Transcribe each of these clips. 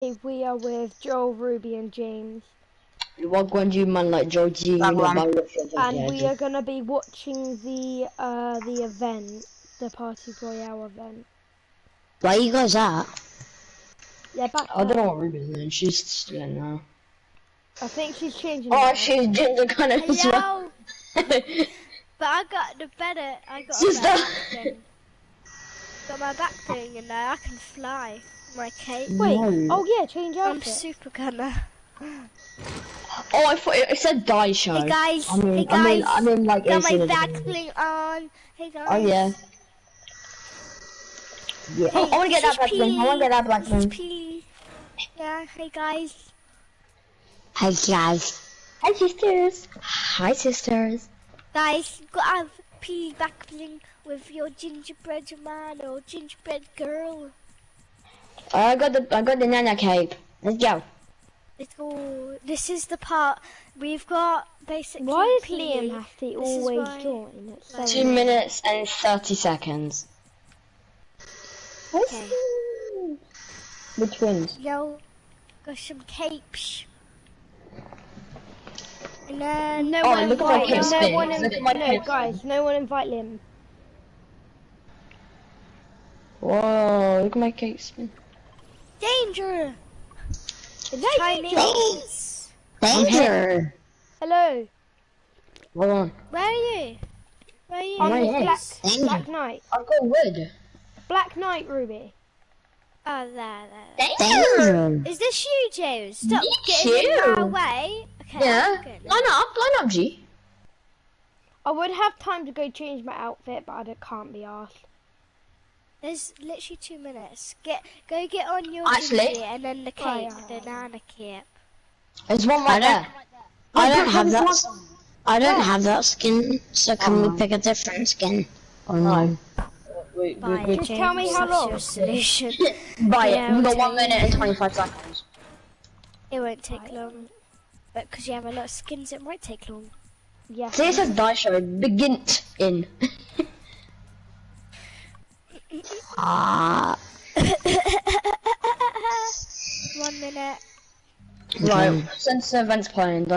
We are with Joel, Ruby, and James. What one do you man like Georgie? And we are gonna be watching the event, the Party Royale event. Where are you guys at? Yeah, back I don't know what Ruby's doing. She's still in now. I think she's changing. Oh, she's ginger kind of as well. But I got the better. I got Sister. a better thing. Got my back thing, and now I can fly. My cape. Wait. No. Oh yeah, change outfit. I'm super gunner. Oh, I thought it said die show. Hey guys. I mean, like got my back bling on. Hey guys. Oh yeah. Yeah. Hey, I wanna get that black bling. I wanna get that black bling. Yeah. Hey guys. Hi guys. Hi sisters. Hi sisters. Guys, got to have P back bling with your gingerbread man or gingerbread girl. I got the Nana cape. Let's go. Let's go. This is the part we've got basically. Why does Liam have to always join? 2 minutes and 30 seconds. Okay. Which ones? Yo, got some capes. And then no one invite Liam. Guys, no one invite Liam. Whoa, look at my cape spin. Danger! Is that Chinese. Danger! Hello. Hold on. Where are you? Where are you? I'm Black Knight. I've got wood. Black Knight, Ruby. Oh, there. Danger! Is this you, James? Stop getting in my way. Okay, yeah. Line up, G. I would have time to go change my outfit, but I can't be asked. There's literally 2 minutes. Go get on your Actually, and then the cape, the Nana cape. There's one right there. I don't have that. I don't have that skin. So can we pick a different skin? Or no? Wait. Just tell me how long. Your solution. Buy it. We've got 1 minute and 25 seconds. It won't take long. But because you have a lot of skins, it might take long. Yeah. See, it says die show. Begin in. 1 minute. Right, since the event's playing,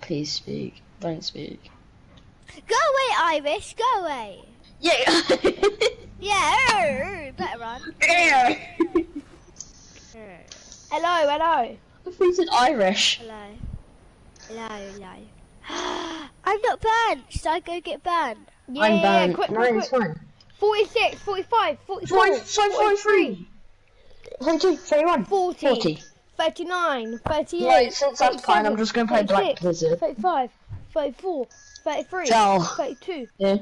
please speak. Don't speak. Go away, Irish, go away. Yeah. Yeah, better run. Yeah. Hello. I thought you said Irish. Hello. I'm not banned. Should I go get banned? Yeah, I'm banned. Quick. It's fine. 46, 45, 44, 43, 32, 31, 40. 39, 38, Right, since that's fine, I'm just going to play Black Blizzard. 35, 34, 33, Joel. 32. Yeah.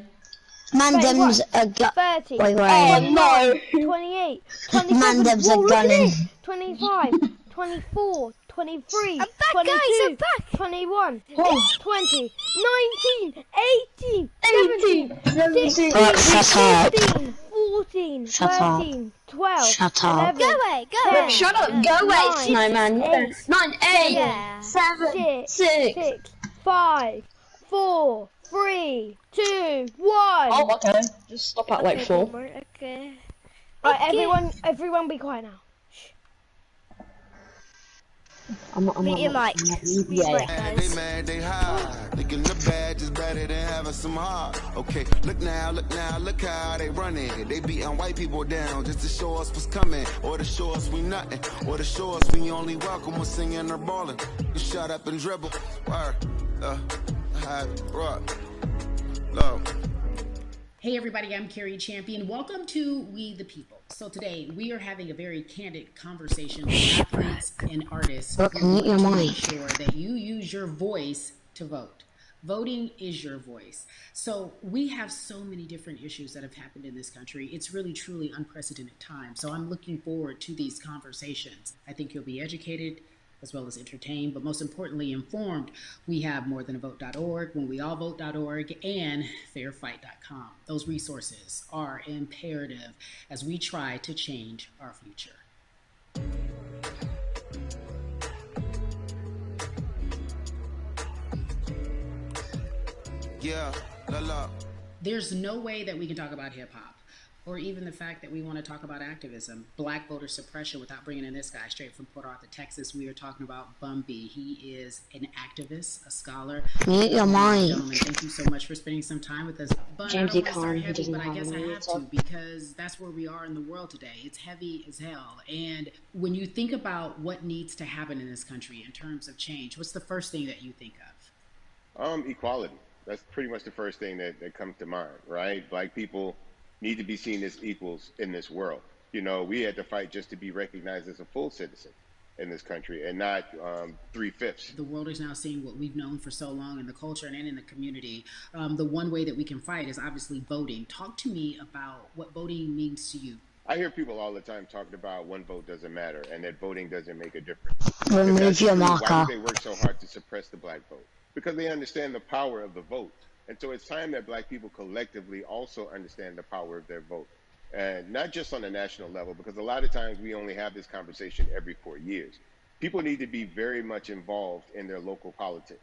Mandem's a gun. 30. Wait. Oh no! 28, 27. Mandem's a gunning. 25, 24, 23, I'm back, 22, guys, I'm back. 21, Oh. 20, 19, 18, 17. 16, Shut up. 15, 14, Shut up. 13, 12, Shut up. 11, Go away, go 10, away. Shut up, go away, 9, Snowman. 8, 9, 8, Yeah. 7, 6. 5, 4, 3, 2, 1. Oh, okay. Just stop at like 4. Okay. Right, everyone be quiet now. Mute your mic. Yeah. They mad, they high. Thinking the bad is better than having some hard. Okay, look now, look how they running. They beating white people down just to show us what's coming. Or to show us we nothing. Or to show us we only welcome when singing or balling. You shut up and dribble. Word. High, rock. Low. Hey everybody, I'm Carrie Champion. Welcome to We the People. So today we are having a very candid conversation with athletes and artists to make sure that you use your voice to vote. Voting is your voice. So we have so many different issues that have happened in this country. It's really, truly unprecedented time. So I'm looking forward to these conversations. I think you'll be educated as well as entertained, but most importantly informed. We have morethanavote.org, whenweallvote.org, and fairfight.com. Those resources are imperative as we try to change our future. Yeah, la. There's no way that we can talk about hip hop Or even the fact that we want to talk about activism, black voter suppression, without bringing in this guy straight from Port Arthur, Texas. We are talking about Bumby. He is an activist, a scholar. Mute your mic. Gentlemen, thank you so much for spending some time with us. But James I don't want to start He heavy, doesn't but I have guess I any have to talk. because that's where we are in the world today. It's heavy as hell. And when you think about what needs to happen in this country in terms of change, what's the first thing that you think of? Equality. That's pretty much the first thing that comes to mind, right? Black people need to be seen as equals in this world. You know, we had to fight just to be recognized as a full citizen in this country and not 3/5. The world is now seeing what we've known for so long in the culture and in the community. The one way that we can fight is obviously voting. Talk to me about what voting means to you. I hear people all the time talking about one vote doesn't matter and that voting doesn't make a difference. Remove your marker. Why do they work so hard to suppress the black vote? Because they understand the power of the vote. And so it's time that black people collectively also understand the power of their vote. And not just on a national level, because a lot of times we only have this conversation every 4 years. People need to be very much involved in their local politics.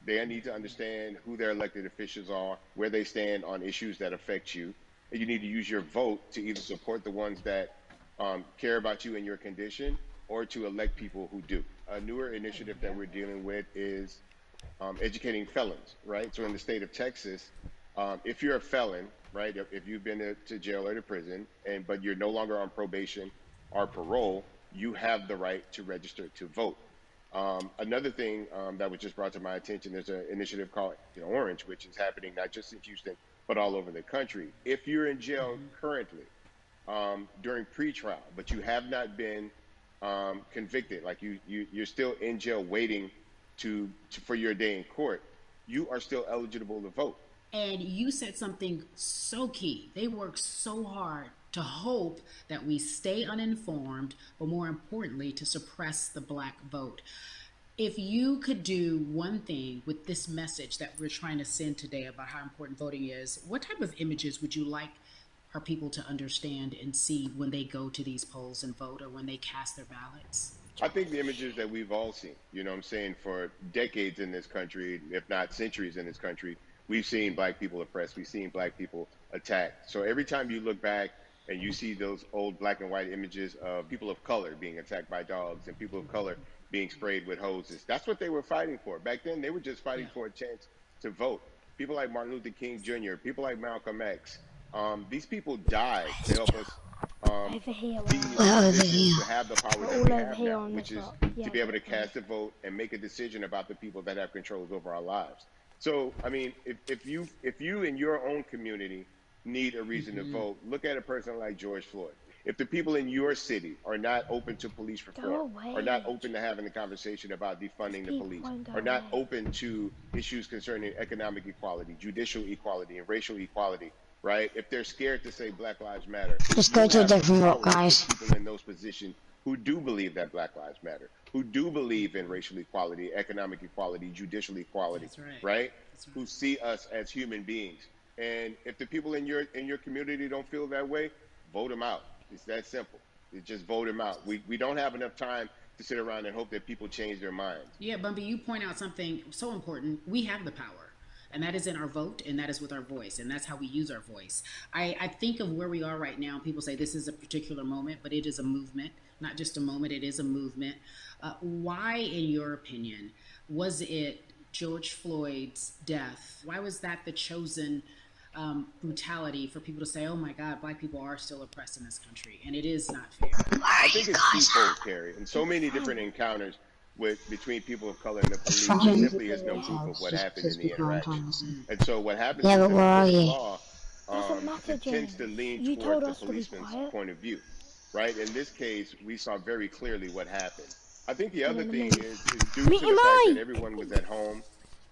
They need to understand who their elected officials are, where they stand on issues that affect you. And you need to use your vote to either support the ones that care about you and your condition, or to elect people who do. A newer initiative that we're dealing with is educating felons, right? So in the state of Texas, if you're a felon, right, if you've been to jail or to prison, but you're no longer on probation or parole, you have the right to register to vote. Another thing that was just brought to my attention, there's an initiative called Orange, which is happening not just in Houston, but all over the country. If you're in jail currently during pretrial, but you have not been convicted, like you're still in jail waiting for your day in court, you are still eligible to vote. And you said something so key. They work so hard to hope that we stay uninformed, but more importantly, to suppress the black vote. If you could do one thing with this message that we're trying to send today about how important voting is, what type of images would you like our people to understand and see when they go to these polls and vote, or when they cast their ballots? I think the images that we've all seen, you know what I'm saying, for decades in this country, if not centuries in this country, we've seen black people oppressed, we've seen black people attacked. So every time you look back and you see those old black and white images of people of color being attacked by dogs and people of color being sprayed with hoses, that's what they were fighting for. Back then, they were just fighting for a chance to vote. People like Martin Luther King Jr., people like Malcolm X, these people died to help us Over here. be in a position to have the power that we have here now, on which this is lot. to Yeah. be able to cast a vote and make a decision about the people that have controls over our lives. So, I mean, if you in your own community need a reason to vote, look at a person like George Floyd. If the people in your city are not open to police reform, are not open to having a conversation about defunding the police, are not open to issues concerning economic equality, judicial equality, and racial equality, right? If they're scared to say Black Lives Matter, Just go to a different route, guys. People in those positions who do believe that Black Lives Matter, who do believe in racial equality, economic equality, judicial equality, right? Who see us as human beings. And if the people in your community don't feel that way, vote them out. It's that simple. It's just vote them out. We don't have enough time to sit around and hope that people change their minds. Yeah, Bumby, you point out something so important. We have the power, and that is in our vote, and that is with our voice, and that's how we use our voice. I think of where we are right now. People say this is a particular moment, but it is a movement, not just a moment. It is a movement. Why, in your opinion, was it George Floyd's death? Why was that the chosen brutality for people to say, oh my God, black people are still oppressed in this country, and it is not fair? I think it's twofold, Carrie, and so many different encounters between people of color and the police, there simply is no proof of what happened in the interaction. And so what happens Yeah, is but where are you? law it tends to lean towards the policeman's point of view, right? In this case, we saw very clearly what happened. I think the other thing is due to the fact that everyone was at home,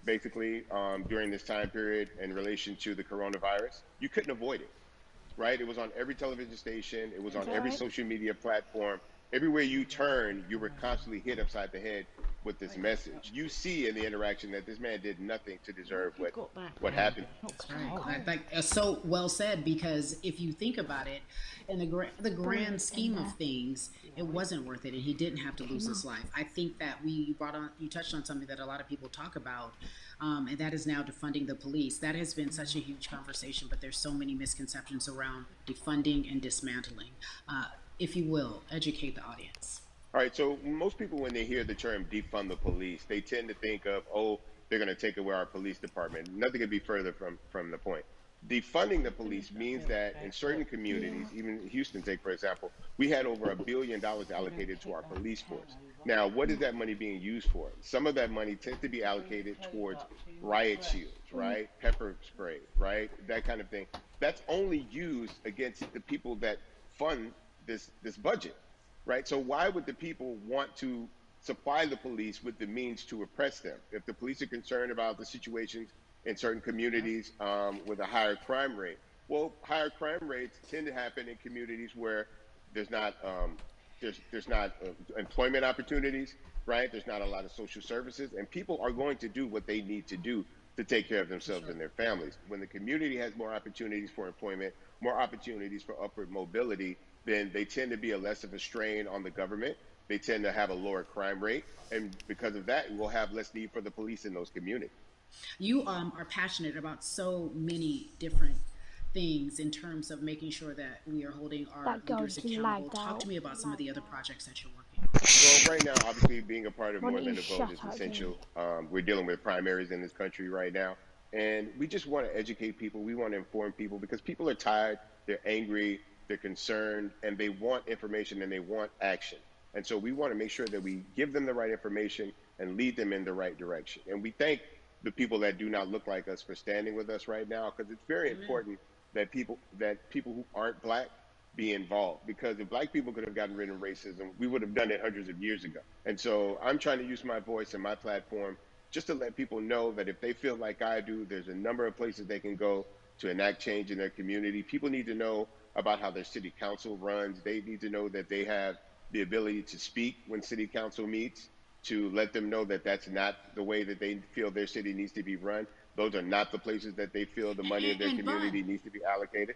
basically, during this time period in relation to the coronavirus, you couldn't avoid it, right? It was on every television station. It was on every social media platform. everywhere you turn, you were constantly hit upside the head with this message. You see in the interaction that this man did nothing to deserve what happened. That's right. So well said, because if you think about it, in the grand scheme of things, it wasn't worth it, and he didn't have to lose his life. I think that you touched on something that a lot of people talk about, and that is now defunding the police. That has been such a huge conversation, but there's so many misconceptions around defunding and dismantling. If you will, educate the audience. All right, so most people, when they hear the term defund the police, they tend to think of, oh, they're going to take away our police department. Nothing could be further from the point. Defunding the police means that in certain communities, even Houston, take for example, we had over $1 billion allocated to our police force. Now, what is that money being used for? Some of that money tends to be allocated towards riot shields, right? Pepper spray, right? That kind of thing. That's only used against the people that fund this budget. Right? So why would the people want to supply the police with the means to oppress them? If the police are concerned about the situations in certain communities with a higher crime rate, well, higher crime rates tend to happen in communities where there's not employment opportunities, right? There's not a lot of social services, and people are going to do what they need to do to take care of themselves and their families. When the community has more opportunities for employment, more opportunities for upward mobility, then they tend to be less of a strain on the government. They tend to have a lower crime rate. And because of that, we'll have less need for the police in those communities. You are passionate about so many different things in terms of making sure that we are holding our leaders accountable. Talk to me about some of the other projects that you're working on. Well, right now, obviously, being a part of More Than a Vote is essential. We're dealing with primaries in this country right now. And we just want to educate people. We want to inform people because people are tired. They're angry. They're concerned, and they want information and they want action. And so we want to make sure that we give them the right information and lead them in the right direction. And we thank the people that do not look like us for standing with us right now, because it's very important that people who aren't black be involved. Because if black people could have gotten rid of racism, we would have done it hundreds of years ago. And so I'm trying to use my voice and my platform just to let people know that if they feel like I do, there's a number of places they can go to enact change in their community. People need to know about how their city council runs. They need to know that they have the ability to speak when city council meets, to let them know that that's not the way that they feel their city needs to be run. Those are not the places that they feel the money of their community needs to be allocated.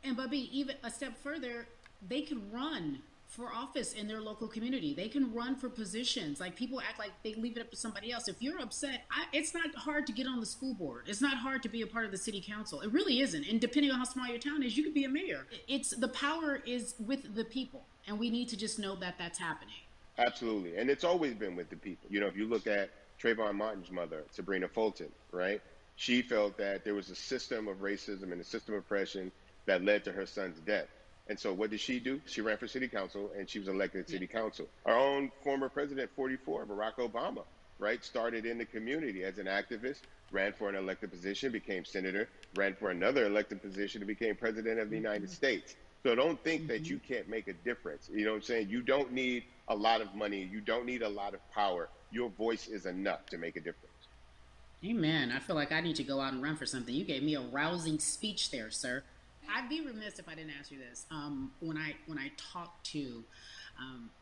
And Bubby, even a step further, they can run for office in their local community. They can run for positions. Like, people act like they leave it up to somebody else. If you're upset, it's not hard to get on the school board. It's not hard to be a part of the city council. It really isn't. And depending on how small your town is, you could be a mayor. The power is with the people, and we need to just know that that's happening. Absolutely. And it's always been with the people. You know, if you look at Trayvon Martin's mother, Sabrina Fulton, right? She felt that there was a system of racism and a system of oppression that led to her son's death. And so what did she do? She ran for city council, and she was elected to city council. Our own former president, 44, Barack Obama, right, started in the community as an activist, ran for an elected position, became senator, ran for another elected position, and became president of the United States. So don't think that you can't make a difference. You know what I'm saying? You don't need a lot of money. You don't need a lot of power. Your voice is enough to make a difference. Amen. I feel like I need to go out and run for something. You gave me a rousing speech there, sir. I'd be remiss if I didn't ask you this. When I talk to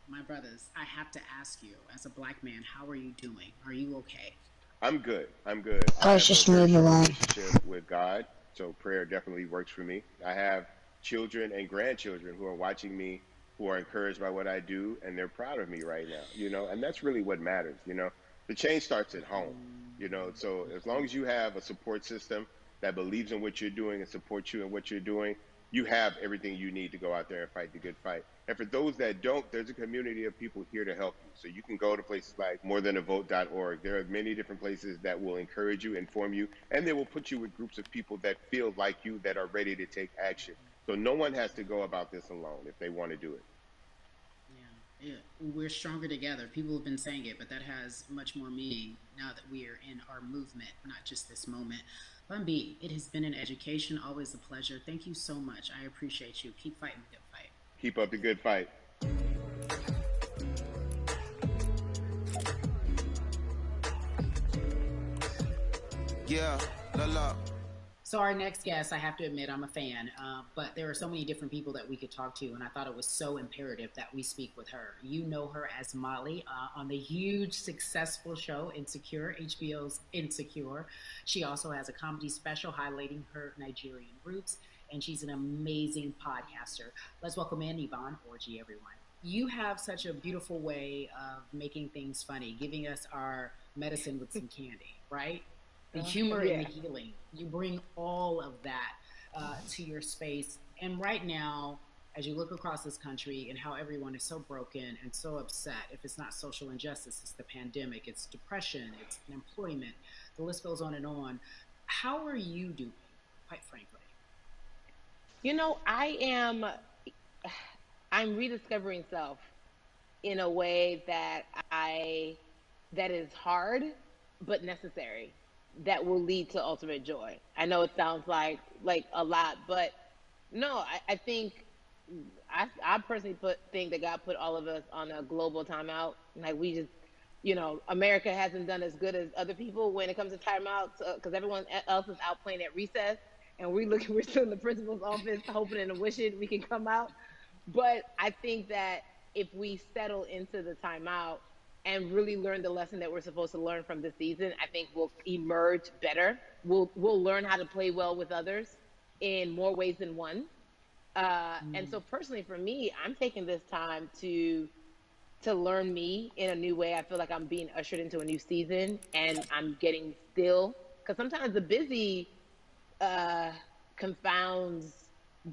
my brothers, I have to ask you, as a black man, how are you doing? Are you okay? I'm good. I'm good. I was just moving along. Relationship with God, so prayer definitely works for me. I have children and grandchildren who are watching me, who are encouraged by what I do, and they're proud of me right now. You know, and that's really what matters. You know, the change starts at home. You know, so as long as you have a support system that believes in what you're doing and supports you in what you're doing, you have everything you need to go out there and fight the good fight. And for those that don't, there's a community of people here to help you. So you can go to places like morethanavote.org. There are many different places that will encourage you, inform you, and they will put you with groups of people that feel like you, that are ready to take action. So no one has to go about this alone if they want to do it. Yeah, we're stronger together. People have been saying it, but that has much more meaning now that we are in our movement, not just this moment. Bumby, it has been an education, always a pleasure. Thank you so much. I appreciate you. Keep fighting the good fight. Keep up the good fight. Yeah, la la. So our next guest, I have to admit, I'm a fan, but there are so many different people that we could talk to, and I thought it was so imperative that we speak with her. You know her as Molly on the huge, successful show Insecure, HBO's Insecure. She also has a comedy special highlighting her Nigerian roots, and she's an amazing podcaster. Let's welcome in Yvonne Orji, everyone. You have such a beautiful way of making things funny, giving us our medicine with some candy, right? The humor and the healing. You bring all of that to your space. And right now, as you look across this country and how everyone is so broken and so upset, if it's not social injustice, it's the pandemic, it's depression, it's unemployment, the list goes on and on. How are you doing, quite frankly? You know, I'm rediscovering self in a way that is hard but necessary, that will lead to ultimate joy. I know it sounds like a lot, but no, I think I personally think that God put all of us on a global timeout. Like we just, America hasn't done as good as other people when it comes to timeouts because everyone else is out playing at recess, and we're still in the principal's office hoping and wishing we can come out. But I think that if we settle into the timeout and really learn the lesson that we're supposed to learn from this season, I think we'll emerge better. We'll learn how to play well with others in more ways than one. And so personally for me, I'm taking this time to learn me in a new way. I feel like I'm being ushered into a new season, and I'm getting still, because sometimes the busy confounds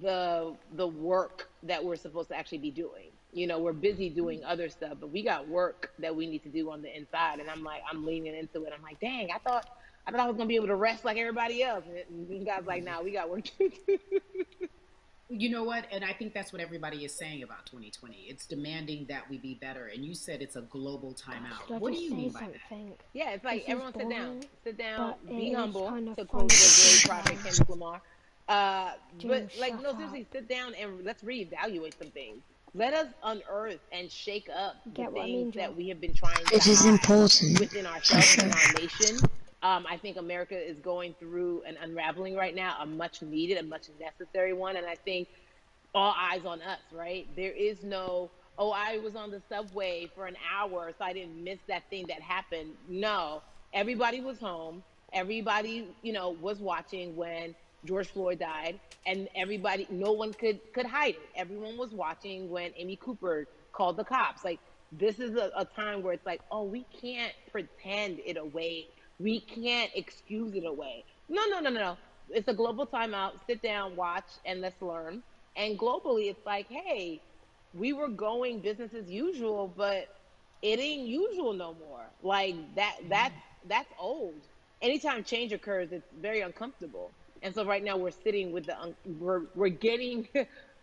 the work that we're supposed to actually be doing. We're busy doing other stuff, but we got work that we need to do on the inside. And I'm leaning into it. I'm like, dang, I thought I was gonna be able to rest like everybody else. And God's like, nah, we got work to do. You know what? And I think that's what everybody is saying about 2020. It's demanding that we be better. And you said it's a global timeout. What do you mean by that? Yeah, it's like everyone sit down, be humble, to quote the great prophet Kendrick Lamar. But like, no, seriously, sit down and let's reevaluate some things. Let us unearth and shake up the things that we have been trying to hide within ourselves and our nation. I think America is going through an unraveling right now, a much needed, a much necessary one. And I think all eyes on us, right? There is no, oh, I was on the subway for an hour, so I didn't miss that thing that happened. No, everybody was home. Everybody, was watching when George Floyd died, and everybody, no one could hide it. Everyone was watching when Amy Cooper called the cops. Like, this is a time where it's like, oh, we can't pretend it away. We can't excuse it away. No. It's a global timeout. Sit down, watch, and let's learn. And globally, it's like, hey, we were going business as usual, but it ain't usual no more. Like that's old. Anytime change occurs, it's very uncomfortable. And so right now we're sitting with we're getting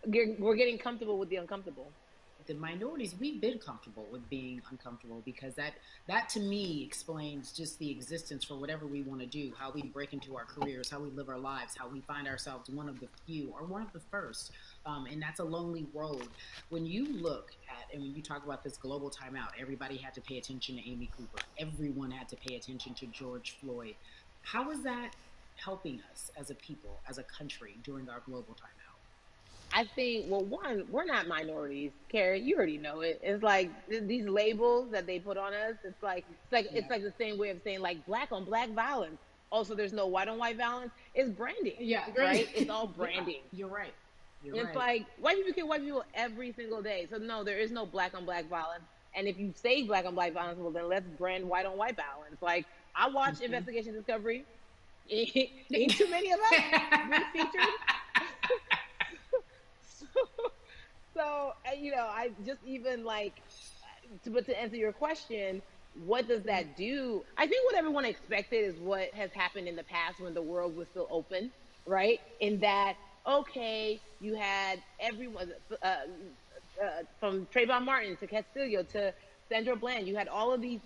we're getting comfortable with the uncomfortable. The minorities, we've been comfortable with being uncomfortable, because that to me explains just the existence for whatever we want to do, how we break into our careers, how we live our lives, how we find ourselves one of the few or one of the first. And that's a lonely road. When you look at, and when you talk about this global timeout, everybody had to pay attention to Amy Cooper. Everyone had to pay attention to George Floyd. How is that helping us as a people, as a country, during our global timeout? I think, well, one, we're not minorities, Carrie. You already know it. It's like these labels that they put on us. It's like the same way of saying like black on black violence. Also, there's no white on white violence. It's branding. Yeah, right. It's all branding. Yeah, you're right. It's like white people kill white people every single day. So no, there is no black on black violence. And if you say black on black violence, well then let's brand white on white violence. Like I watch Investigation Discovery. Ain't too many of us been featured. So, I just even like, but to answer your question, what does that do? I think what everyone expected is what has happened in the past when the world was still open, right? In that, okay, you had everyone, from Trayvon Martin to Castillo to Sandra Bland, you had all of these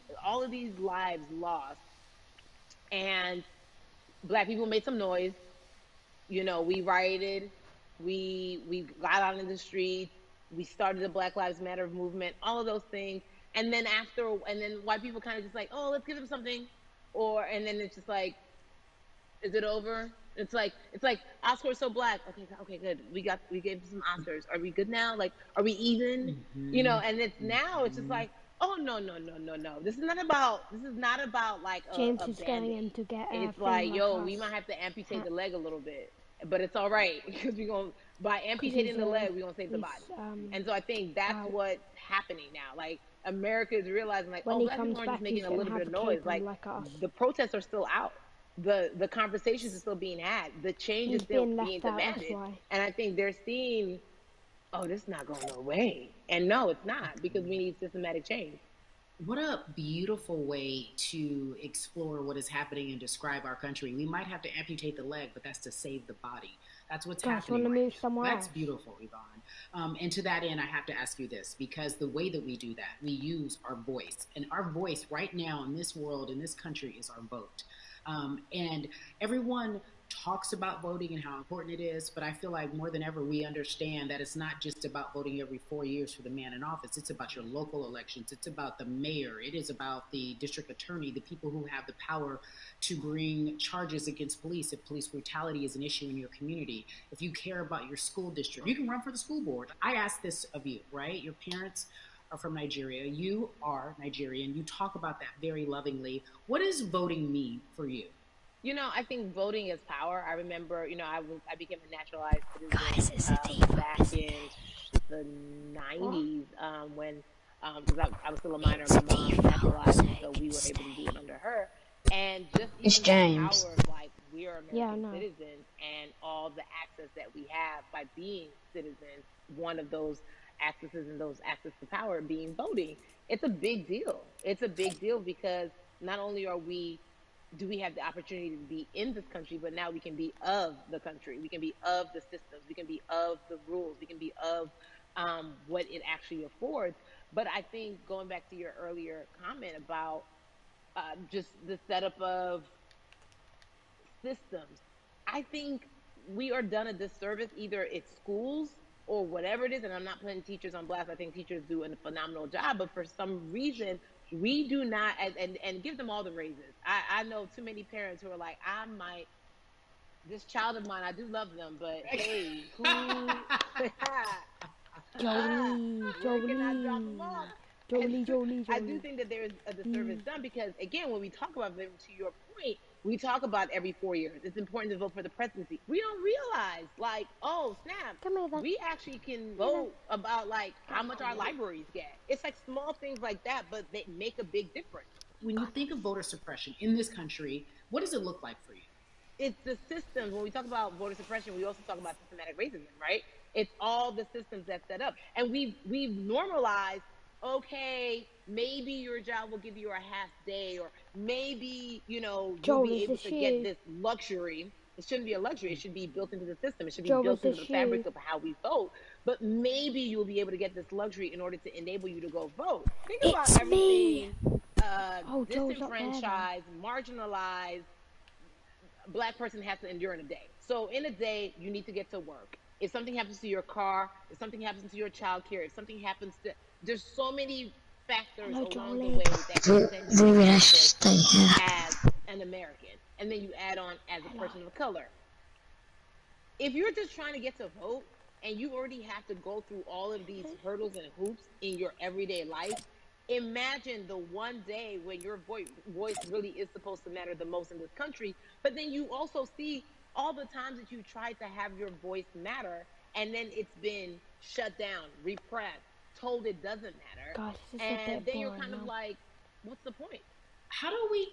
lives lost, and Black people made some noise. We rioted. We got out in the streets. We started the Black Lives Matter movement, all of those things. And then white people kind of just like, oh, let's give them something. And then it's just like, is it over? It's like Oscar is so black. Okay, good. We gave some Oscars. Are we good now? Like, are we even? You know, and it's just like, oh no. This is not about like James a is going in band-aid. to get It's thing like, yo, us. we might have to amputate the leg a little bit, but it's all right because by amputating the leg, we're gonna save the body. And so I think that's what's happening now. Like, America is realizing, like, when black people aren't just making a little bit of noise. Like us. The protests are still out. The conversations are still being had. The change is still being demanded. And I think they're seeing, oh, this is not going away. And no, it's not, because we need systematic change. What a beautiful way to explore what is happening and describe our country. We might have to amputate the leg, but that's to save the body. That's what's happening. Want to move somewhere That's beautiful, Yvonne. And to that end, I have to ask you this, because the way that we do that, we use our voice. And our voice right now in this world, in this country, is our vote. And everyone talks about voting and how important it is, but I feel like more than ever we understand that it's not just about voting every 4 years for the man in office. It's about your local elections. It's about the mayor. It is about the district attorney, the people who have the power to bring charges against police if police brutality is an issue in your community. If you care about your school district, you can run for the school board. I ask this of you, right? Your parents are from Nigeria. You are Nigerian. You talk about that very lovingly. What does voting mean for you? You know, I think voting is power. I remember, you know, I became a naturalized citizen back in the 90s when, because I was still a minor, my mom naturalized, so we were able to do it under her. And just even the power of, like, we are American citizens and all the access that we have by being citizens, one of those accesses and those access to power being voting. It's a big deal. It's a big deal because not only do we have the opportunity to be in this country, but now we can be of the country. We can be of the systems. We can be of the rules. We can be of what it actually affords. But I think going back to your earlier comment about just the setup of systems, I think we are done a disservice. Either it's schools or whatever it is, and I'm not putting teachers on blast. I think teachers do a phenomenal job, but for some reason, we do not, and give them all the raises. I know too many parents who are like, this child of mine, I do love them, but hey, who, Jolie. I do think that there's a disservice done because, again, when we talk about voting, to your point, we talk about every 4 years. It's important to vote for the presidency. We don't realize, like, oh, snap, we actually can vote about, like, how much our libraries get. It's like small things like that, but they make a big difference. When you think of voter suppression in this country, what does it look like for you? It's the systems. When we talk about voter suppression, we also talk about systematic racism, right? It's all the systems that set up. And we've normalized, okay, maybe your job will give you a half day, or maybe, you know, you'll be able to get this luxury. It shouldn't be a luxury. It should be built into the system. It should be built into the fabric of how we vote. But maybe you'll be able to get this luxury in order to enable you to go vote. Think about everything disenfranchised, marginalized Black person has to endure in a day. So in a day, you need to get to work. If something happens to your car, if something happens to your child care, if something happens to, there's so many factors along the way that can send you as an American. And then you add on as a person of color. If you're just trying to get to vote and you already have to go through all of these hurdles and hoops in your everyday life, imagine the one day when your voice really is supposed to matter the most in this country, but then you also see all the times that you tried to have your voice matter, and then it's been shut down, repressed, told it doesn't matter. Gosh, and then you're kind of like, what's the point? How do we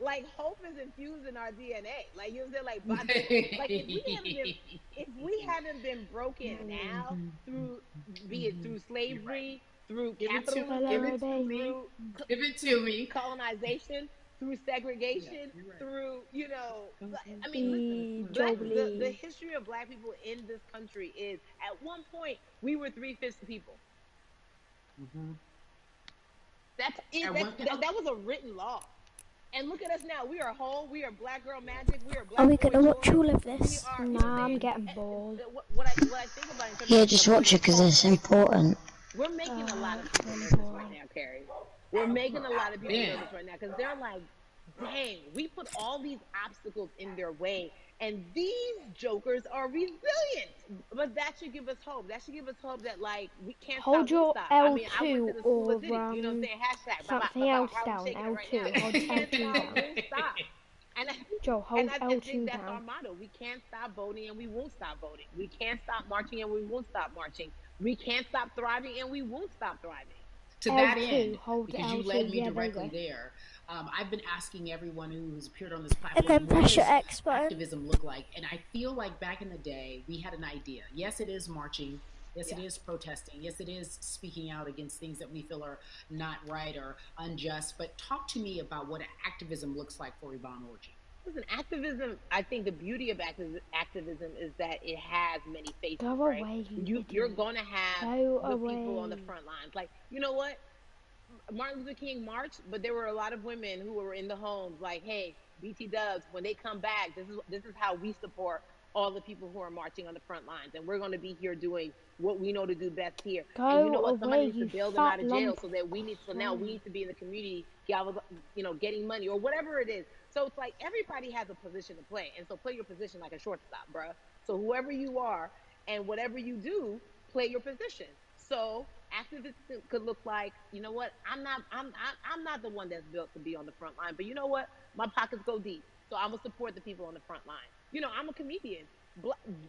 like, hope is infused in our DNA. Like, you know what I'm saying? Like, if we haven't been broken now through, be it through slavery, through capitalism, give it to me, colonization, through segregation, through, you know, I mean, listen, the history of Black people in this country is, at one point, we were 3/5 the people. Mm-hmm. That was a written law. And look at us now. We are whole. We are Black Girl Magic. We are Black Are we Boy gonna watch Joy. all of this? We are, Nah, I'm getting bored. What I think about in terms Yeah, of just watch it because it's important. we're making a lot of people nervous right now, Carrie. We're making a lot of people nervous right now because they're like, dang, we put all these obstacles in their way, and these jokers are resilient. But that should give us hope. That should give us hope that, like, we can't Hold stop, your stop. L2 I mean, I went to the school of city. You know what I'm saying? Hashtag. something else How down. I'm shaking L2. it right now. Hold We can't L2 stop. down. Won't stop. And Joe, hold I L2 think that's down. our motto. We can't stop voting, and we won't stop voting. We can't stop marching, and we won't stop marching. We can't stop thriving, and we won't stop thriving. To L2, that end, because L2, you led me directly there, I've been asking everyone who's appeared on this platform, And then what does X button. activism look like? And I feel like back in the day, we had an idea. Yes, it is marching. Yes, it is protesting. Yes, it is speaking out against things that we feel are not right or unjust. But talk to me about what activism looks like for Yvonne Orji. Listen, activism, I think the beauty of activism is that it has many faces, Go right? away, You're going to have the people on the front lines. Like, you know what? Martin Luther King marched, but there were a lot of women who were in the homes like, hey, BT Dubs, when they come back, this is how we support all the people who are marching on the front lines. And we're going to be here doing what we know to do best here. And you know what? Somebody needs to bail them out of jail so that now we need to be in the community, getting money or whatever it is. So it's like everybody has a position to play. And so play your position like a shortstop, bruh. So whoever you are and whatever you do, play your position. So activism could look like, you know what? I'm not the one that's built to be on the front line, but you know what? My pockets go deep. So I'm going to support the people on the front line. You know, I'm a comedian.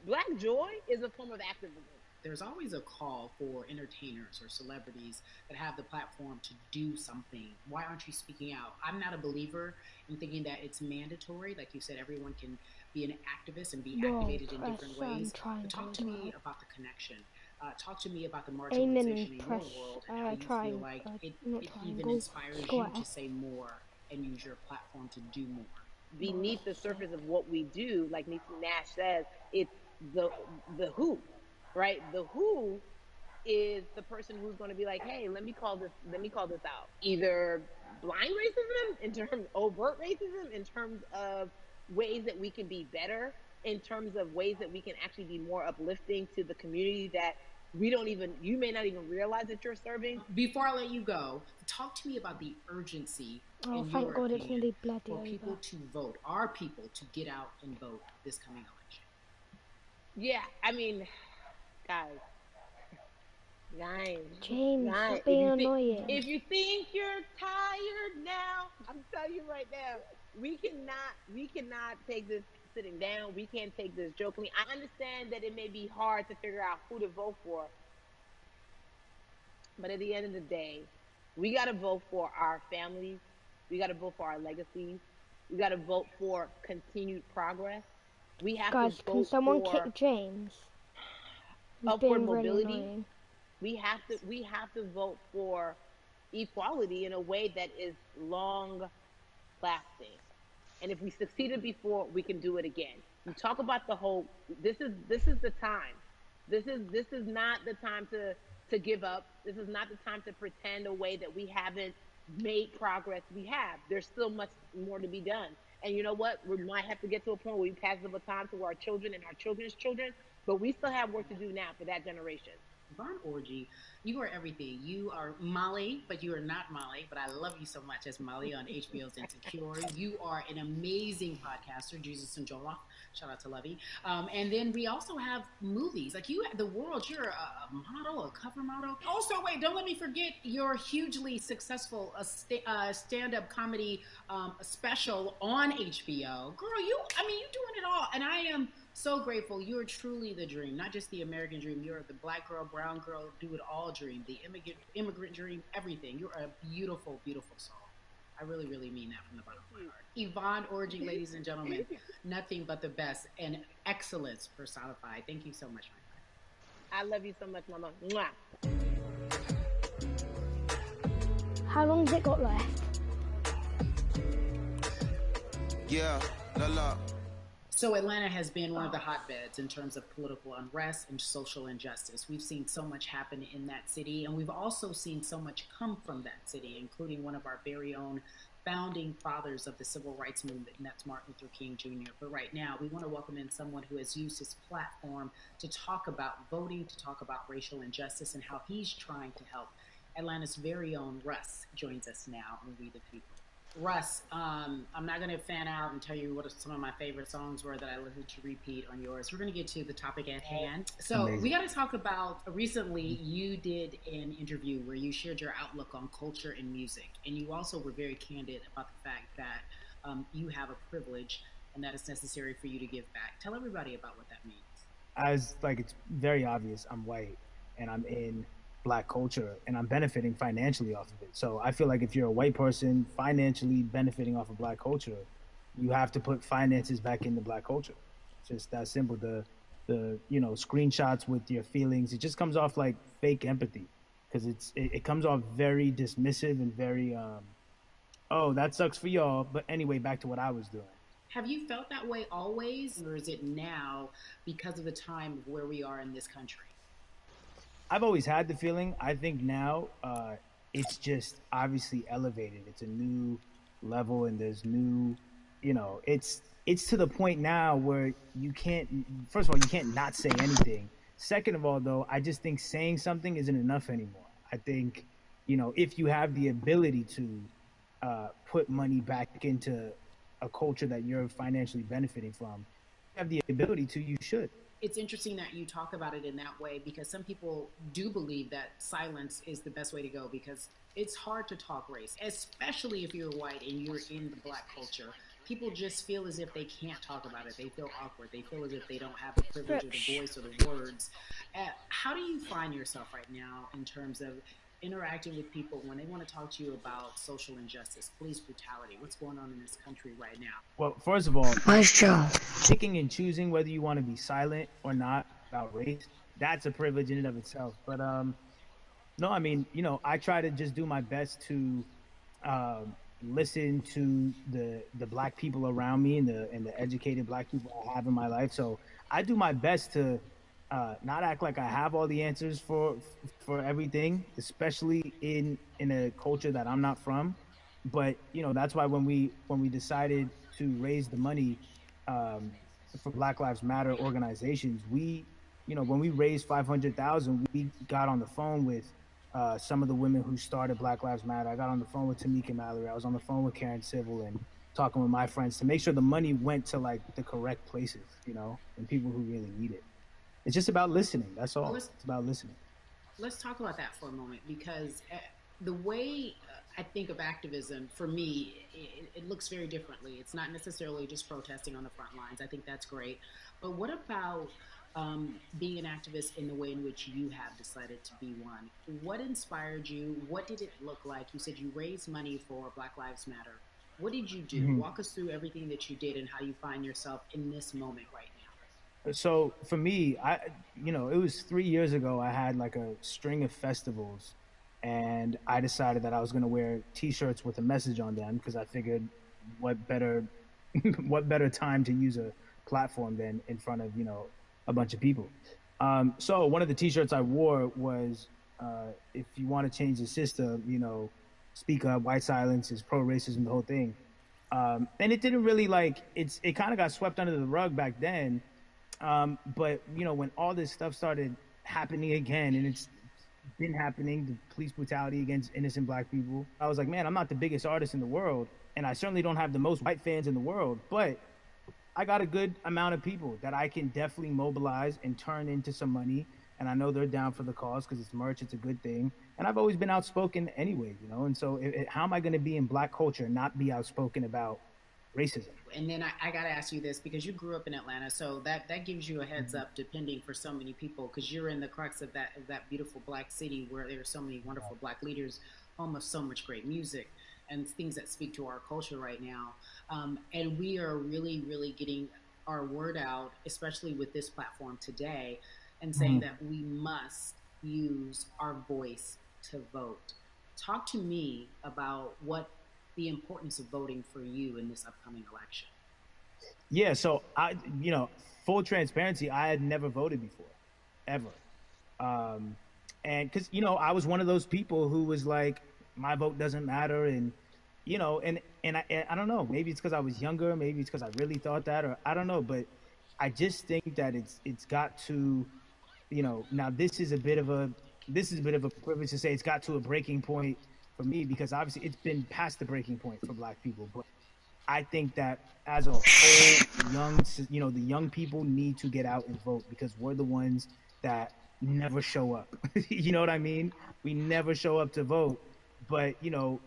Black joy is a form of activism. There's always a call for entertainers or celebrities that have the platform to do something. Why aren't you speaking out? I'm not a believer in thinking that it's mandatory. Like you said, everyone can be an activist and be activated in different ways. But talk to me about the connection. Talk to me about the marginalization in your world and how you feel like it even inspires you to say more and use your platform to do more. Beneath the surface of what we do, like Niecy Nash says, it's the who, right? The who is the person who's going to be like, hey, let me call this out. Either blind racism, in terms of overt racism, in terms of ways that we can be better, in terms of ways that we can actually be more uplifting to the community that you may not even realize that you're serving. Before I let you go, talk to me about the urgency in thank your God opinion, it's bloody for people to vote, our people to get out and vote this coming election. Yeah, I mean, guys, James, guys, stop being annoying. If you think you're tired now, I'm telling you right now, we cannot take this sitting down. We can't take this jokingly. I understand that it may be hard to figure out who to vote for, but at the end of the day, we got to vote for our families. We got to vote for our legacies. We got to vote for continued progress. We have to vote can someone for kick James? upward mobility. We have to vote for equality in a way that is long lasting. And if we succeeded before, we can do it again. You talk about the whole. This is the time. This is not the time to give up. This is not the time to pretend a way that we haven't made progress. We have. There's still much more to be done. And you know what? We might have to get to a point where we pass the baton to our children and our children's children, but we still have work to do now for that generation. Yvonne Orji, you are everything. You are Molly, but you are not Molly, but I love you so much as Molly on HBO's Insecure. You are an amazing podcaster, Jesus and Jola. Shout out to Lovey. And then we also have movies. Like you, The World, you're a model, a cover model. Also, wait, don't let me forget your hugely successful stand-up comedy special on HBO. Girl, you doing it all. And I am so grateful. You are truly the dream, not just the American dream. You're the black girl, brown girl, do it all dream, the immigrant dream, everything. You're a beautiful, beautiful soul. I really, really mean that from the bottom of my heart. Yvonne Orji, ladies and gentlemen, nothing but the best and excellence personified. Thank you so much, my I friend. love you so much, Mama. Mwah. How long has it got left? Yeah, la. So Atlanta has been one of the hotbeds in terms of political unrest and social injustice. We've seen so much happen in that city, and we've also seen so much come from that city, including one of our very own founding fathers of the civil rights movement, and that's Martin Luther King Jr. But right now, we want to welcome in someone who has used his platform to talk about voting, to talk about racial injustice, and how he's trying to help. Atlanta's very own Russ joins us now on We the People. Russ, I'm not going to fan out and tell you what some of my favorite songs were that I listened to repeat on yours. We're going to get to the topic at hand. So we got to talk about, recently you did an interview where you shared your outlook on culture and music. And you also were very candid about the fact that you have a privilege and that it's necessary for you to give back. Tell everybody about what that means. It's very obvious I'm white and I'm in Black culture and I'm benefiting financially off of it. So I feel like if you're a white person financially benefiting off of Black culture, you have to put finances back into Black culture. It's just that simple. The screenshots with your feelings, it just comes off like fake empathy, because it comes off very dismissive and very oh, that sucks for y'all, but anyway, back to what I was doing. Have you felt that way always, or is it now because of the time of where we are in this country? I've always had the feeling. I think now it's just obviously elevated. It's a new level, and there's new, it's to the point now where you can't, first of all, you can't not say anything. Second of all, though, I just think saying something isn't enough anymore. I think, if you have the ability to put money back into a culture that you're financially benefiting from, you have the ability to, you should. It's interesting that you talk about it in that way, because some people do believe that silence is the best way to go, because it's hard to talk race, especially if you're white and you're in the Black culture. People just feel as if they can't talk about it. They feel awkward. They feel as if they don't have the privilege or the voice or the words. How do you find yourself right now in terms of interacting with people when they want to talk to you about social injustice, police brutality, what's going on in this country right now? Well, first of all, picking and choosing whether you want to be silent or not about race, that's a privilege in and of itself. But no, I mean, I try to just do my best to listen to the Black people around me and the educated Black people I have in my life. So I do my best to not act like I have all the answers for everything, especially in a culture that I'm not from. But that's why when we decided to raise the money for Black Lives Matter organizations, when we raised 500,000, we got on the phone with some of the women who started Black Lives Matter. I got on the phone with Tamika Mallory. I was on the phone with Karen Civil and talking with my friends to make sure the money went to like the correct places, and people who really need it. It's just about listening. That's all. It's about listening. Let's talk about that for a moment, because the way I think of activism, for me, it looks very differently. It's not necessarily just protesting on the front lines. I think that's great. But what about being an activist in the way in which you have decided to be one? What inspired you? What did it look like? You said you raised money for Black Lives Matter. What did you do? Mm-hmm. Walk us through everything that you did and how you find yourself in this moment right now. So for me, it was 3 years ago. I had like a string of festivals, and I decided that I was going to wear T-shirts with a message on them, because I figured, what better time to use a platform than in front of a bunch of people. So one of the T-shirts I wore was, "If you want to change the system, speak up. White silence is pro-racism." The whole thing, and it didn't really it kind of got swept under the rug back then. But when all this stuff started happening again, and it's been happening, the police brutality against innocent Black people, I was like, man, I'm not the biggest artist in the world, and I certainly don't have the most white fans in the world, but I got a good amount of people that I can definitely mobilize and turn into some money, and I know they're down for the cause because it's merch, it's a good thing, and I've always been outspoken anyway, and so how am I going to be in Black culture and not be outspoken about racism? And then I got to ask you this, because you grew up in Atlanta, so that gives you a heads up, depending for so many people, because you're in the crux of that beautiful Black city where there are so many wonderful Black leaders, home of so much great music and things that speak to our culture right now. And we are really, really getting our word out, especially with this platform today, and saying that we must use our voice to vote. Talk to me about what the importance of voting for you in this upcoming election. Yeah, so I, full transparency, I had never voted before, ever. And because, I was one of those people who was like, my vote doesn't matter, and you know, and I don't know, maybe it's because I was younger, maybe it's because I really thought that, or I don't know, but I just think that it's got to, you know, now this is a bit of a privilege to say it's got to a breaking point for me, because obviously it's been past the breaking point for Black people, but I think that as a whole, the young people need to get out and vote, because we're the ones that never show up. You know what I mean? We never show up to vote, but you know,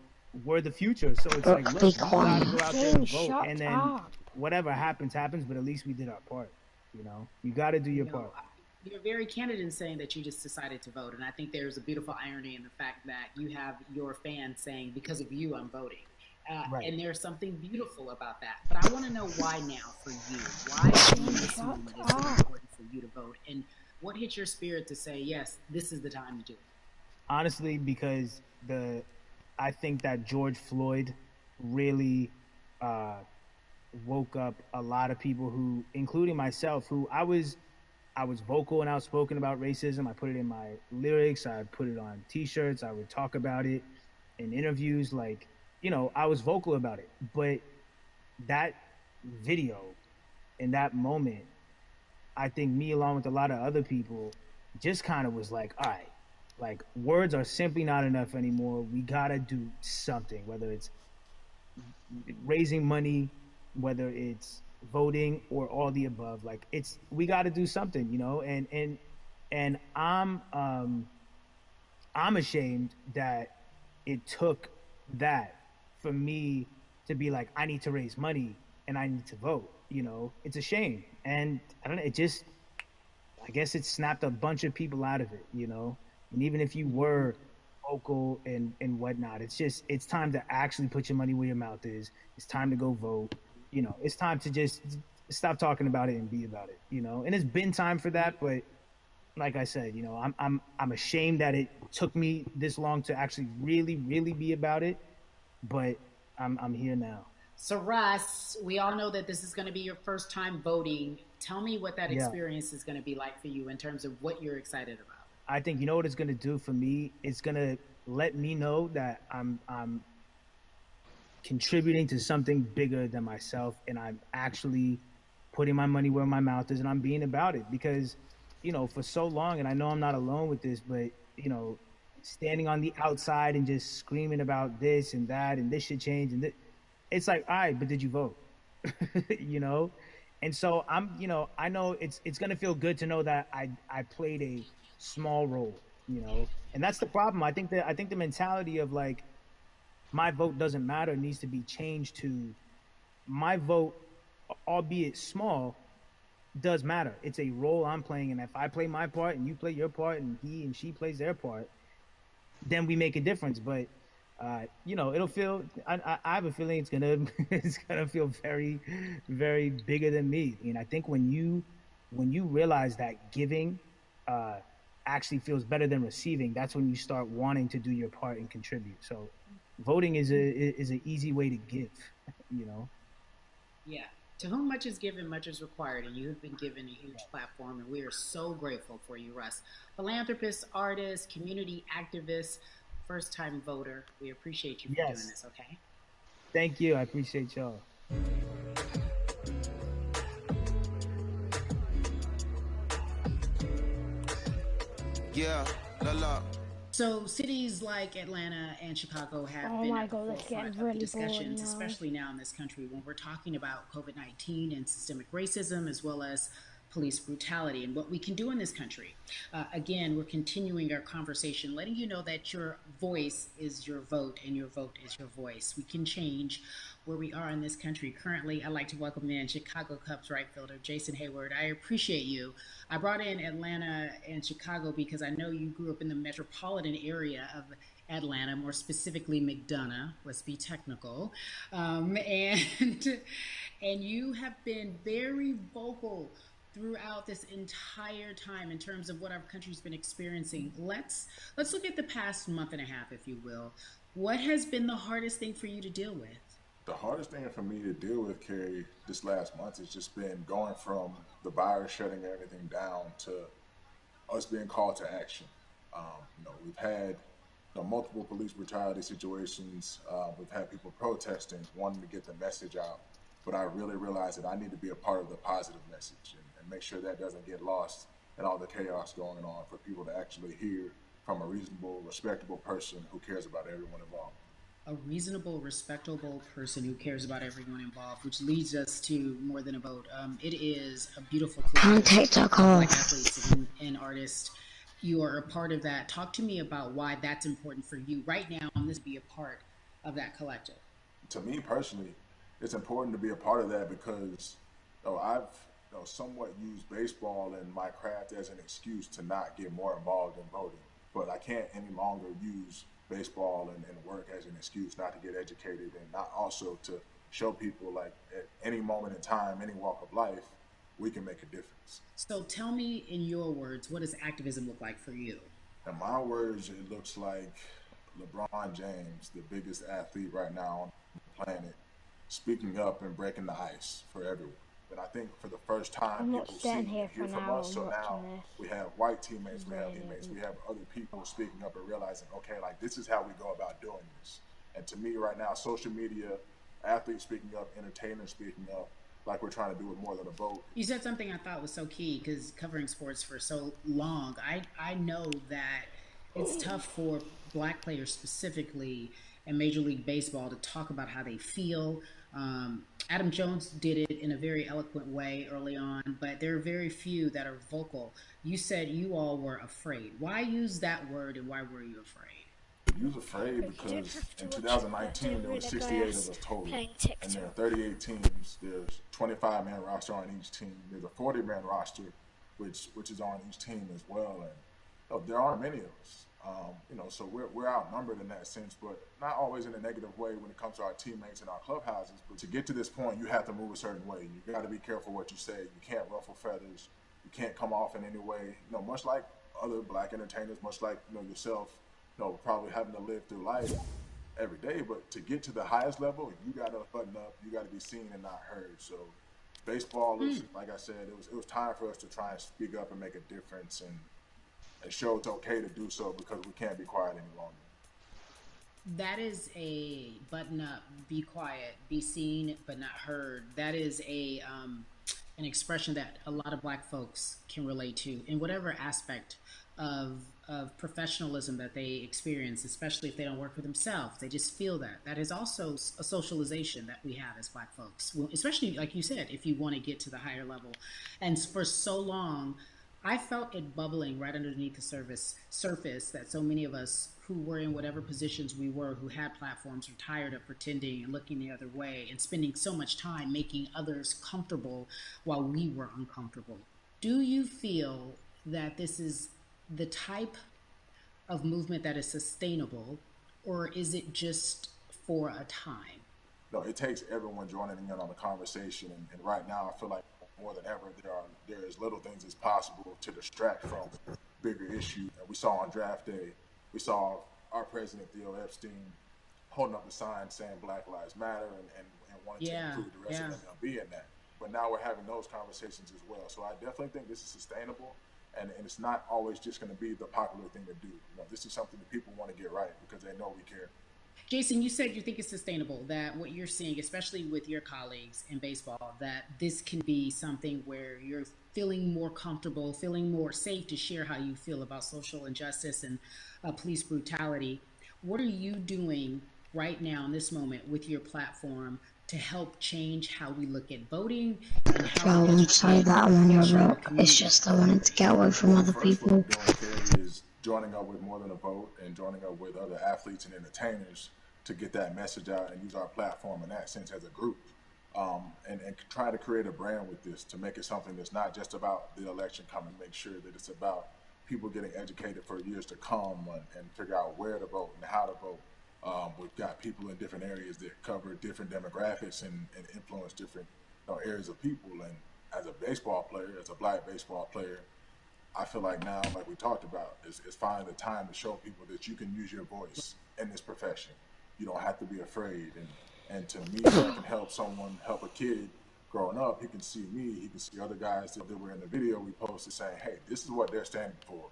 we're the future. So it's like, look, we gotta go out there and vote, and then whatever happens, happens. But at least we did our part. You know, you got to do your part. You're very candid in saying that you just decided to vote, and I think there's a beautiful irony in the fact that you have your fans saying, "Because of you, I'm voting." Right. And there's something beautiful about that. But I want to know why now for you. Why in this moment is it important for you to vote? And what hit your spirit to say, yes, this is the time to do it? Honestly, because I think that George Floyd really woke up a lot of people who, including myself, who I was vocal and outspoken about racism. I put it in my lyrics. I put it on T-shirts. I would talk about it in interviews. Like, you know, I was vocal about it. But that video in that moment, I think me, along with a lot of other people, just kind of was like, all right, like, words are simply not enough anymore. We got to do something, whether it's raising money, whether it's voting, or all the above. Like, we got to do something, you know. And I'm ashamed that it took that for me to be like, I need to raise money and I need to vote. You know, it's a shame. And I don't know, I guess it snapped a bunch of people out of it, you know. And even if you were vocal and whatnot, it's time to actually put your money where your mouth is. It's time to go vote. You know, it's time to just stop talking about it and be about it, you know. And it's been time for that, but like I said, you know, I'm ashamed that it took me this long to actually really, really be about it, but I'm here now. So Russ, we all know that this is going to be your first time voting. Tell me what that experience is going to be like for you in terms of what you're excited about. I think, you know what it's going to do for me? It's going to let me know that I'm contributing to something bigger than myself, and I'm actually putting my money where my mouth is, and I'm being about it. Because, you know, for so long, and I know I'm not alone with this, but, you know, standing on the outside and just screaming about this and that and this should change, and it's like, all right, but did you vote? You know? And so you know, I know it's going to feel good to know that I played a small role, you know. And that's the problem. I think the mentality of like, my vote doesn't matter needs to be changed to, my vote, albeit small, does matter. It's a role I'm playing, and if I play my part and you play your part and he and she plays their part, then we make a difference. But you know, it'll feel, I have a feeling it's gonna feel very, very bigger than me. And I think when you realize that giving actually feels better than receiving, that's when you start wanting to do your part and contribute. So voting is an easy way to give, you know. Yeah. To whom much is given, much is required, and you have been given a huge platform, and we are so grateful for you, Russ. Philanthropist, artist, community activist, first-time voter. We appreciate you for doing this, okay? Thank you. I appreciate y'all. Yeah, la. So cities like Atlanta and Chicago have been at the forefront of discussions, especially now in this country when we're talking about COVID-19 and systemic racism, as well as police brutality and what we can do in this country. Again, we're continuing our conversation, letting you know that your voice is your vote and your vote is your voice. We can change where we are in this country. Currently, I'd like to welcome in Chicago Cubs right fielder Jason Hayward. I appreciate you. I brought in Atlanta and Chicago because I know you grew up in the metropolitan area of Atlanta, more specifically McDonough, let's be technical. And you have been very vocal throughout this entire time in terms of what our country's been experiencing. Let's look at the past month and a half, if you will. What has been the hardest thing for you to deal with? The hardest thing for me to deal with, Carrie, this last month has just been going from the virus shutting everything down to us being called to action. You know, we've had multiple police brutality situations. We've had people protesting, wanting to get the message out. But I really realized that I need to be a part of the positive message and make sure that doesn't get lost in all the chaos going on, for people to actually hear from a reasonable, respectable person who cares about everyone involved. A reasonable, respectable person who cares about everyone involved, which leads us to More Than a Vote. It is a beautiful collective of Black athletes and artists. You are a part of that. Talk to me about why that's important for you right now, and this be a part of that collective. To me personally, it's important to be a part of that because I've somewhat used baseball and my craft as an excuse to not get more involved in voting. But I can't any longer use baseball and work as an excuse not to get educated, and not also to show people, like, at any moment in time, any walk of life, we can make a difference. So tell me in your words, what does activism look like for you? In my words, it looks like LeBron James, the biggest athlete right now on the planet, speaking up and breaking the ice for everyone. And I think for the first time, people see and hear from us. So now we have white teammates, we have teammates, we have other people speaking up and realizing, okay, like, this is how we go about doing this. And to me right now, social media, athletes speaking up, entertainers speaking up, like we're trying to do with More Than a Vote. You said something I thought was so key, because covering sports for so long, I know that it's tough for Black players specifically in Major League Baseball to talk about how they feel. Adam Jones did it in a very eloquent way early on, but there are very few that are vocal. You said you all were afraid. Why use that word, and why were you afraid? You was afraid because in 2019 there were 68 of us total, and there are 38 teams. There's 25-man roster on each team. There's a 40-man roster, which is on each team as well, and there aren't many of us. So we're outnumbered in that sense, but not always in a negative way when it comes to our teammates and our clubhouses. But to get to this point, you have to move a certain way. You got to be careful what you say. You can't ruffle feathers. You can't come off in any way. Much like other Black entertainers, much like yourself, probably having to live through life every day. But to get to the highest level, you got to button up. You got to be seen and not heard. So baseball is, like I said, it was time for us to try and speak up and make a difference and show it's okay to do so, because we can't be quiet any longer. That is a button up, be quiet, be seen but not heard. That is an expression that a lot of Black folks can relate to in whatever aspect of professionalism that they experience, especially if they don't work for themselves. They just feel that. That is also a socialization that we have as Black folks, especially, like you said, if you want to get to the higher level. And for so long, I felt it bubbling right underneath the surface that so many of us who were in whatever positions we were, who had platforms, were tired of pretending and looking the other way and spending so much time making others comfortable while we were uncomfortable. Do you feel that this is the type of movement that is sustainable, or is it just for a time? No, it takes everyone joining in on the conversation, and right now I feel like more than ever there is little things as possible to distract from bigger issues. And we saw on draft day, we saw our president Theo Epstein holding up a sign saying Black Lives Matter and wanting to include the rest of MLB in that. But now we're having those conversations as well. So I definitely think this is sustainable, and it's not always just going to be the popular thing to do. This is something that people want to get right because they know we care. Jason, you said you think it's sustainable, that what you're seeing, especially with your colleagues in baseball, that this can be something where you're feeling more comfortable, feeling more safe to share how you feel about social injustice and police brutality. What are you doing right now in this moment with your platform to help change how we look at voting? And how I'm sorry that I'm on your road. It's just I wanted to get away from other people. What we're doing, Kerry, is joining up with More Than a Vote and joining up with other athletes and entertainers to get that message out and use our platform in that sense as a group, and try to create a brand with this to make it something that's not just about the election coming, make sure that it's about people getting educated for years to come and figure out where to vote and how to vote. We've got people in different areas that cover different demographics and influence different areas of people. And as a baseball player, as a Black baseball player, I feel like now, like we talked about, is finding the time to show people that you can use your voice in this profession. You don't have to be afraid. And to me, if I can help a kid growing up, he can see me, he can see other guys that were in the video we posted saying, hey, this is what they're standing for.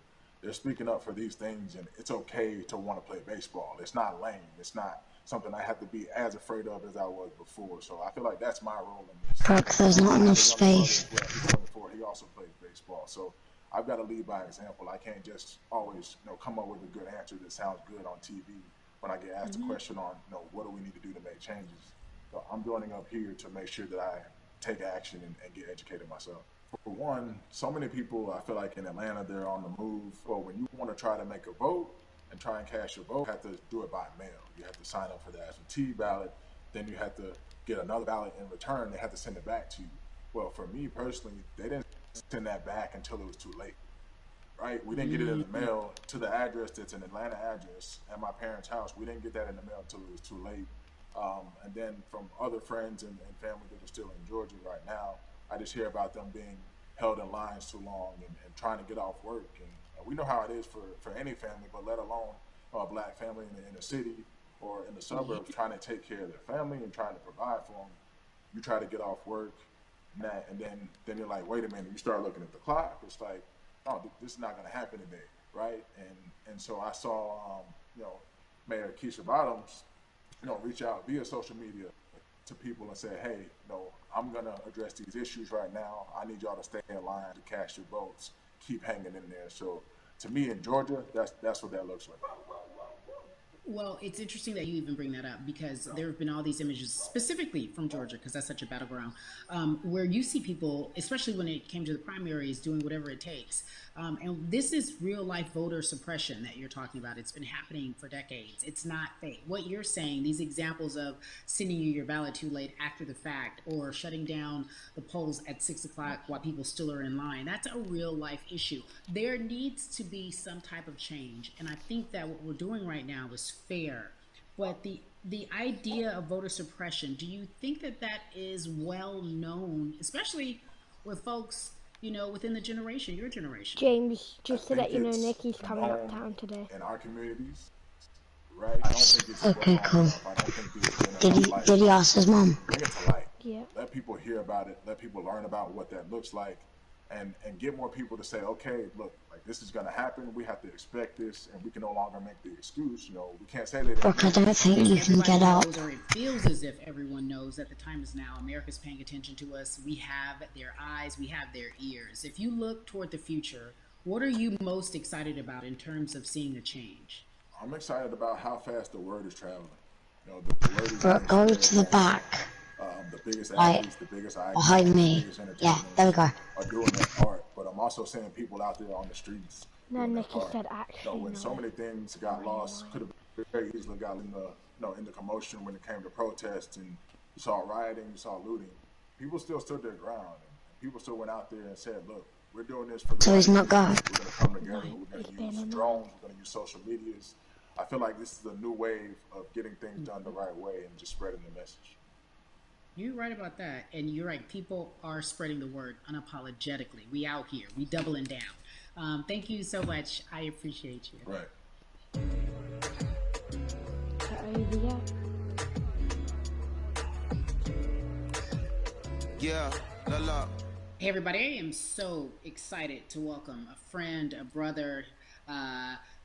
they're speaking up for these things, and it's okay to want to play baseball. It's not lame. It's not something I have to be as afraid of as I was before. So I feel like that's my role in this. Fuck, there's not enough space. He's 24. He also plays baseball. So I've got to lead by example. I can't just always, come up with a good answer that sounds good on TV when I get asked a question on, what do we need to do to make changes. So I'm joining up here to make sure that I take action and get educated myself. For one, so many people, I feel like in Atlanta, they're on the move. Well, when you want to try to make a vote and try and cast your vote, you have to do it by mail. You have to sign up for the absentee ballot. Then you have to get another ballot in return. They have to send it back to you. Well, for me personally, they didn't send that back until it was too late, right? We didn't get it in the mail to the address that's an Atlanta address at my parents' house. We didn't get that in the mail until it was too late. And then from other friends and family that are still in Georgia right now, I just hear about them being held in lines too long and trying to get off work. And we know how it is for any family, but let alone a black family in the city or in the suburbs trying to take care of their family and trying to provide for them. You try to get off work, and then you're like, wait a minute, you start looking at the clock. It's like, oh, this is not going to happen today, right? And so I saw, Mayor Keisha Bottoms, reach out via social media to people and say, hey, I'm going to address these issues right now. I need y'all to stay in line to cast your votes. Keep hanging in there. So to me in Georgia, that's what that looks like. Well, it's interesting that you even bring that up because there have been all these images specifically from Georgia, because that's such a battleground, where you see people, especially when it came to the primaries, doing whatever it takes. And this is real life voter suppression that you're talking about. It's been happening for decades. It's not fake. What you're saying, these examples of sending you your ballot too late after the fact or shutting down the polls at 6 o'clock while people still are in line, that's a real life issue. There needs to be some type of change. And I think that what we're doing right now is fair, but the idea of voter suppression, do you think that is well known, especially with folks within the generation, your generation? James, just to let you know, Nikki's coming uptown today. In our communities, right? I don't think it's okay, cool. I don't think did he ask his mom? Bring it to light. Yeah. Let people hear about it. Let people learn about what that looks like, and get more people to say, okay, look, like this is going to happen. We have to expect this, and we can no longer make the excuse. We can't say that. Brooke, I don't think you can get up. Or it feels as if everyone knows that the time is now. America's paying attention to us. We have their eyes. We have their ears. If you look toward the future, what are you most excited about in terms of seeing a change? I'm excited about how fast the word is traveling. The word is Brooke, go to the back. The biggest athletes, the biggest icons, behind me. Yeah, there we go. Are doing their part, but I'm also seeing people out there on the streets. No, Nikki said actually. When so many things got lost, could have very easily got in the commotion when it came to protests, and you saw rioting, you saw looting. People still stood their ground. And people still went out there and said, "Look, we're doing this for the." So he's not gone. We're going to come together. We're going to use drones. We're going to use social medias. I feel like this is a new wave of getting things done the right way and just spreading the message. You're right about that, and you're right. People are spreading the word unapologetically. We out here. We doubling down. Thank you so much. I appreciate you. Right. Yeah, la. Hey everybody, I am so excited to welcome a friend, a brother,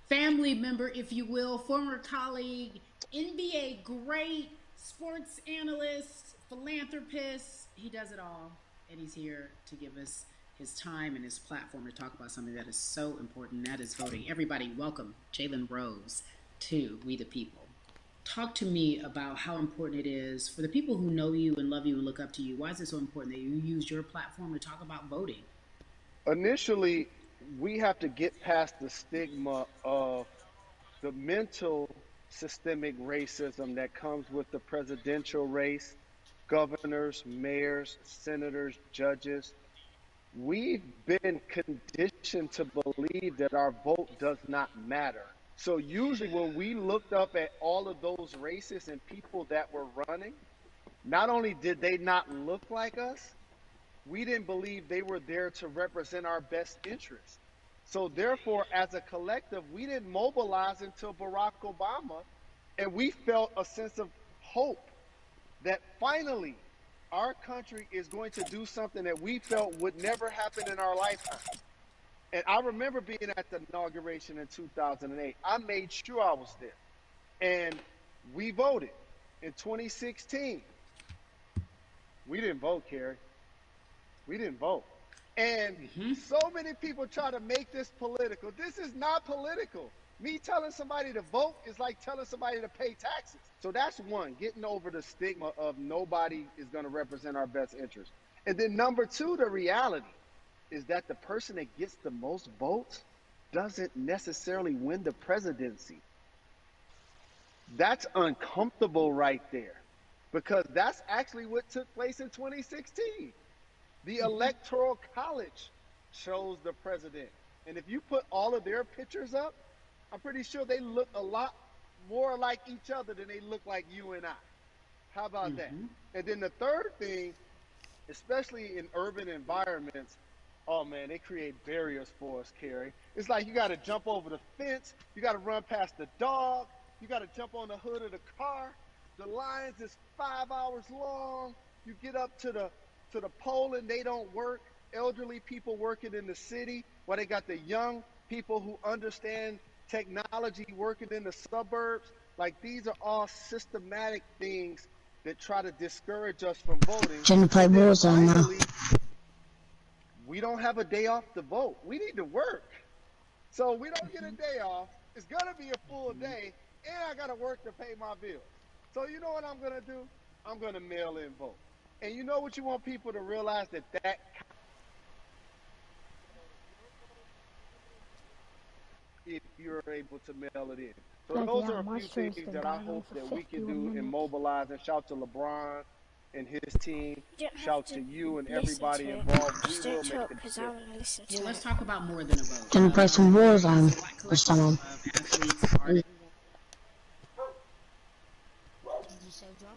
family member, if you will, former colleague, NBA great, sports analyst, philanthropist. He does it all, and he's here to give us his time and his platform to talk about something that is so important, and that is voting. Everybody, welcome Jalen Rose to We the People. Talk to me about how important it is for the people who know you and love you and look up to you. Why is it so important that you use your platform to talk about voting? Initially, we have to get past the stigma of the mental systemic racism that comes with the presidential race, governors, mayors, senators, judges. We've been conditioned to believe that our vote does not matter. So usually when we looked up at all of those races and people that were running, not only did they not look like us, we didn't believe they were there to represent our best interests. So therefore, as a collective, we didn't mobilize until Barack Obama, and we felt a sense of hope that finally our country is going to do something that we felt would never happen in our lifetime. And I remember being at the inauguration in 2008. I made sure I was there. And we voted. In 2016, we didn't vote, Carrie. We didn't vote. And so many people try to make this political. This is not political. Me telling somebody to vote is like telling somebody to pay taxes. So that's one, getting over the stigma of nobody is going to represent our best interest. And then number two, the reality is that the person that gets the most votes doesn't necessarily win the presidency. That's uncomfortable right there, because that's actually what took place in 2016. The Electoral College chose the president. And if you put all of their pictures up, I'm pretty sure they look a lot more like each other than they look like you and I. How about that? And then the third thing, especially in urban environments, oh man, they create barriers for us, Carrie. It's like you got to jump over the fence, you got to run past the dog, you got to jump on the hood of the car. The lines is 5 hours long. You get up to the poll and they don't work. Elderly people working in the city, while they got the young people who understand technology working in the suburbs. Like, these are all systematic things that try to discourage us from voting. Trying to play Warzone now. We don't have a day off to vote. We need to work. So we don't get a day off. It's going to be a full day, and I got to work to pay my bills. So you know what I'm going to do? I'm going to mail in vote. And you know what you want people to realize, that if you're able to mail it in. So those are a few things that I hope that we can do and mobilize. And shout to LeBron and his team. Shout to you and everybody involved. We will make the difference. Well, let's talk about more than a vote. Gonna play some Warzone with someone. Athletes, artists. Did you say drop?